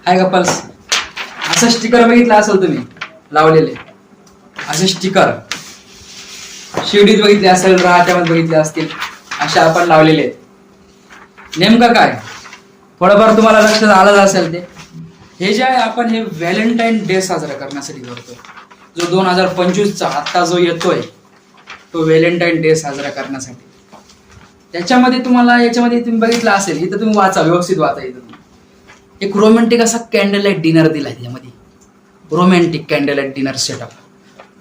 हाय couples, असं sticker बघितलं असेल तुम्ही लावलेले. असे स्टिकर शिर्डीत बघितले असेल, राहत्यामध्ये बघितले असतील, असे आपण लावलेले आहेत. नेमकं काय थोडंफार तुम्हाला लक्षात आलं असेल ते हे जे आहे आपण हे व्हॅलेंटाईन डे साजरा करण्यासाठी करतो. जो 2025चा आत्ता जो येतोय तो व्हॅलेंटाईन डे साजरा करण्यासाठी. त्याच्यामध्ये तुम्हाला याच्यामध्ये तुम्ही बघितलं असेल, इथं तुम्ही वाचा, व्यवस्थित वाचा. इथं एक रोमॅन्टिक असा कॅन्डल लाईट डिनर दिलाय. त्यामध्ये romantic candle light dinner setup.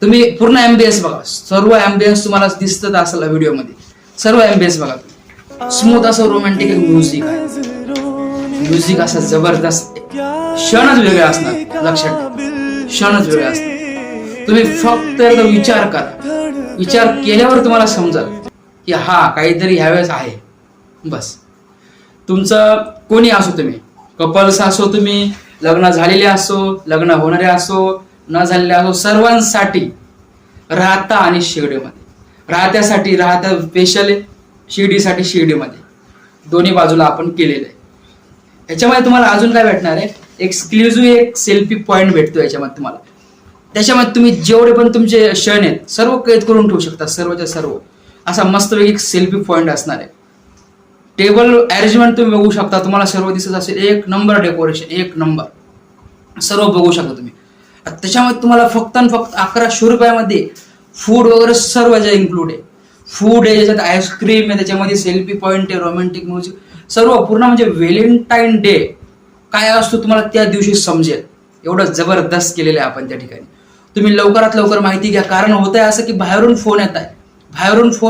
तुम्ही पूर्ण एम्बियन्स बघा, सर्व एम्बियन्स तुम्हाला दिसत असेल व्हिडिओमध्ये. सर्व एम्बियन्स बघा, स्मूथ असं रोमॅन्टिक म्युझिक आहे. म्युझिक असं जबरदस्त, क्षणच वेगळे असणार. लक्षात ठेवा, क्षणच वेगळे असणार. तुम्ही फक्त एकदा विचार करा, विचार केल्यावर तुम्हाला समजेल की हा काहीतरी ह्यावेळेस आहे. बस तुमचं कोणी असो, तुम्ही कपल्स असो, तुम्ही लग्न झालेले असो, लग्न होणारे असो, न झालेले असो, सर्वांसाठी राहता आणि शिर्डीमध्ये राहत्यासाठी राहता स्पेशल, शिर्डीसाठी शिर्डीमध्ये दोन्ही बाजूला आपण केलेलं आहे. याच्यामध्ये तुम्हाला अजून काय भेटणार आहे, एक्सक्लुझिव्ह एक सेल्फी पॉईंट भेटतो याच्यामध्ये तुम्हाला. त्याच्यामध्ये तुम्ही जेवढे पण तुमचे क्षण आहेत सर्व कैद करून ठेवू शकता. सर्वच्या सर्व असा मस्तपैकी सेल्फी पॉईंट असणार आहे. टेबल अरेंजमेंट तुम्ही बघू शकता, तुम्हाला सर्व दिसत असेल. एक नंबर डेकोरेशन, एक नंबर, सर्व बघू शकता तुम्ही. त्याच्यामध्ये तुम्हाला फक्त आणि फक्त 1100 रुपयामध्ये फूड वगैरे सर्व जे इन्क्लूड आहे. फूड आहे, त्याच्यात आईस्क्रीम आहे, त्याच्यामध्ये सेल्फी पॉईंट आहे, रोमॅन्टिक म्युझिक, सर्व पूर्ण. म्हणजे व्हॅलेंटाईन डे काय असतो तुम्हाला त्या दिवशी समजेल. एवढं जबरदस्त केलेलं आहे आपण त्या ठिकाणी. तुम्ही लवकरात लवकर माहिती घ्या, कारण होत आहे असं की बाहेरून फोन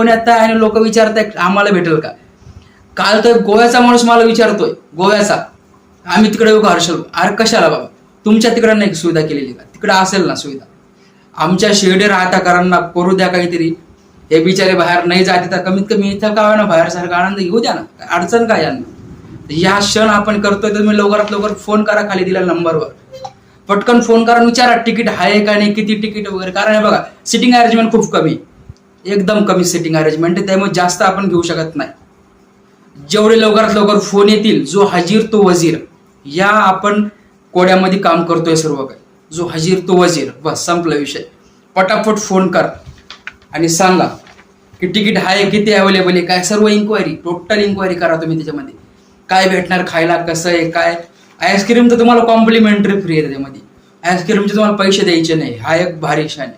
येत आहे आणि लोक विचारताय आम्हाला भेटेल का. काल तर गोव्याचा माणूस मला विचारतोय, गोव्याचा, आम्ही तिकडे येऊ का हर्षल. अरे कशाला बाबा, तुमच्या तिकडे नाही सुविधा केलेली का, तिकडे असेल ना सुविधा. आमच्या शिर्डी राहत्याकरांना करू द्या काहीतरी. हे बिचारे बाहेर नाही जाते तर कमीत कमी इथं का ना बाहेर सारखा आनंद घेऊ द्या ना, अडचण काय यांना. या क्षण आपण करतोय तर तुम्ही लवकरात लवकर फोन करा, खाली दिलेल्या नंबरवर पटकन फोन करा, विचारा तिकीट आहे का नाही, किती तिकीट वगैरे. कारण हे बघा, सिटिंग अरेंजमेंट खूप कमी, एकदम कमी सिटिंग अरेंजमेंट आहे, त्यामुळे जास्त आपण घेऊ शकत नाही. जेवढे लवकरात लवकर फोन येतील, जो हजीर तो वजीर, या आपण कोड्यामध्ये काम करतोय सर्व काही. जो हजीर तो वजीर, बस संपला विषय. पटापट फोन कर आणि सांगा की तिकीट आहे, किती अवेलेबल आहे, काय सर्व इन्क्वायरी, टोटल इन्क्वायरी करा तुम्ही. त्याच्यामध्ये काय भेटणार खायला, कसं आहे काय. आईस्क्रीम तर तुम्हाला कॉम्प्लिमेंटरी फ्री आहे त्याच्यामध्ये. आईस्क्रीमचे तुम्हाला पैसे द्यायचे नाही, हा एक भारी क्षण आहे.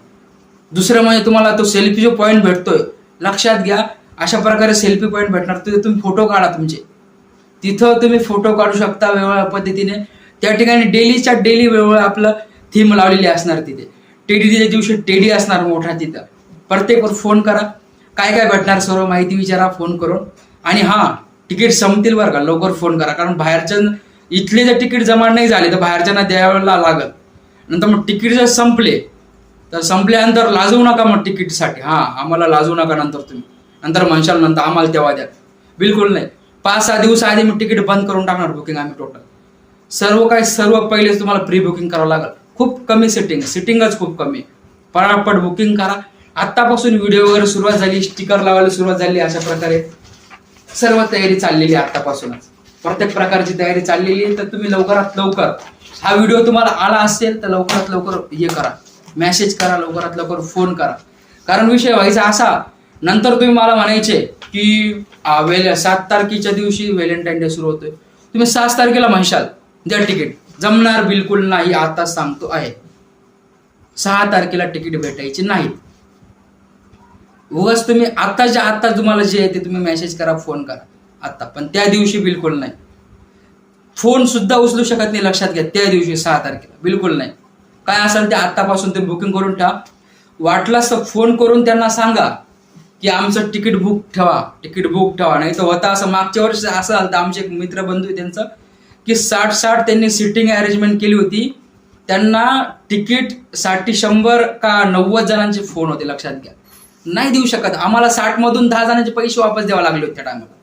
दुसरं म्हणजे तुम्हाला तो सेल्फी जो पॉईंट भेटतोय, लक्षात घ्या, अशा प्रकारे सेल्फी पॉईंट भेटणार. तिथे तुम्ही फोटो काढा तुमचे, तिथं तुम्ही फोटो काढू शकता वेगवेगळ्या पद्धतीने. त्या ठिकाणी डेलीच्या डेली वेगवेगळं आपलं थीम लावलेली असणार. तिथे टेडीच्या दिवशी टेडी असणार मोठा. तिथं प्रत्येकवर फोन करा, काय काय भेटणार सर्व माहिती विचारा फोन करून. आणि हा, तिकीट संपतील बरं का, लवकर फोन करा. कारण बाहेरच्या इथले जर तिकीट जमा नाही झाले तर बाहेरच्यांना द्यायला लागल. नंतर मग तिकीट जर संपले तर संपल्यानंतर लाजवू नका मग तिकीटसाठी. हा, आम्हाला लाजवू नका नंतर तुम्ही, नंतर म्हणशाल नंतर आम्हाला तेव्हा द्या. बिलकुल नाही. 5-6 दिवस आधी मी तिकीट बंद करून टाकणार बुकिंग आम्ही टोटल. सर्व पहिलेच तुम्हाला प्री बुकिंग करावं लागेल. खूप कमी सिटिंगच खूप कमी. पटापट बुकिंग करा. आत्तापासून व्हिडिओ वगैरे सुरुवात झाली, स्टिकर लावायला सुरुवात झाली. अशा प्रकारे सर्व तयारी चाललेली आहे आत्तापासूनच. प्रत्येक प्रकारची तयारी चाललेली आहे. तर तुम्ही लवकरात लवकर, हा व्हिडिओ तुम्हाला आला असेल तर लवकरात लवकर हे करा, मेसेज करा, लवकरात लवकर फोन करा. कारण विषय व्हायचा असा, नंतर तुम्ही मला म्हणायचे की 7 तारखेच्या दिवशी व्हॅलेंटाईन डे सुरू होतोय, तुम्ही 6 तारखेला म्हणशाल द्या तिकीट. जमणार बिलकुल नाही, आता सांगतो आहे. 6 तारखेला तिकीट भेटायचे नाहीत. उगाच तुम्ही आता तुम्हाला जे आहे ते तुम्ही मेसेज करा, फोन करा आता. पण त्या दिवशी बिलकुल नाही, फोन सुद्धा उचलू शकत नाही. लक्षात घ्या, त्या दिवशी 6 तारखेला बिलकुल नाही. काय असेल ते आत्तापासून तुम्ही बुकिंग करून ठेवा. वाटलास तर फोन करून त्यांना सांगा की आमचं तिकीट बुक ठेवा. नाही तर होता असं, मागच्या वर्षी असं झालं तर आमचे एक मित्र बंधू आहे त्यांचं की 60 त्यांनी सिटिंग अरेंजमेंट केली होती. त्यांना तिकीट साठी 100 का 90 जणांचे फोन होते. लक्षात घ्या, नाही देऊ शकत. आम्हाला 60 मधून 10 जणांचे पैसे वापस द्यावे लागले होते त्या टायमाला.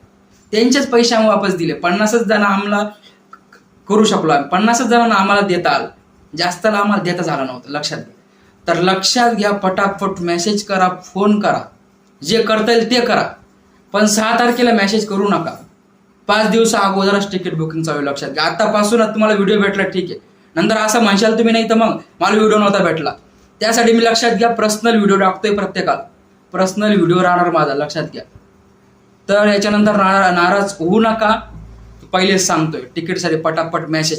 त्यांचेच पैसे आम्ही वापस दिले. 50च जण आम्हाला करू शकलो आम्ही. 50च जणांना आम्हाला देता आलं, जास्तला आम्हाला देता झालं नव्हतं. लक्षात घ्या. तर लक्षात घ्या, पटापट मेसेज करा, फोन करा, जे करता येईल ते करा. पण 6 तारखेला मेसेज करू नका. 5 दिवसा अगोदरच तिकीट बुकिंग चालू आहे, लक्षात घ्या. आतापासूनच तुम्हाला व्हिडिओ भेटला ठीक आहे, नंतर असं म्हणशाल तुम्ही नाही तर मग मला व्हिडिओ नव्हता भेटला. त्यासाठी मी लक्षात घ्या पर्सनल व्हिडिओ टाकतोय प्रत्येकाला, पर्सनल व्हिडिओ राहणार माझा, लक्षात घ्या. तर याच्यानंतर नाराज होऊ नका, पहिलेच सांगतोय तिकीटसाठी पटापट मेसेज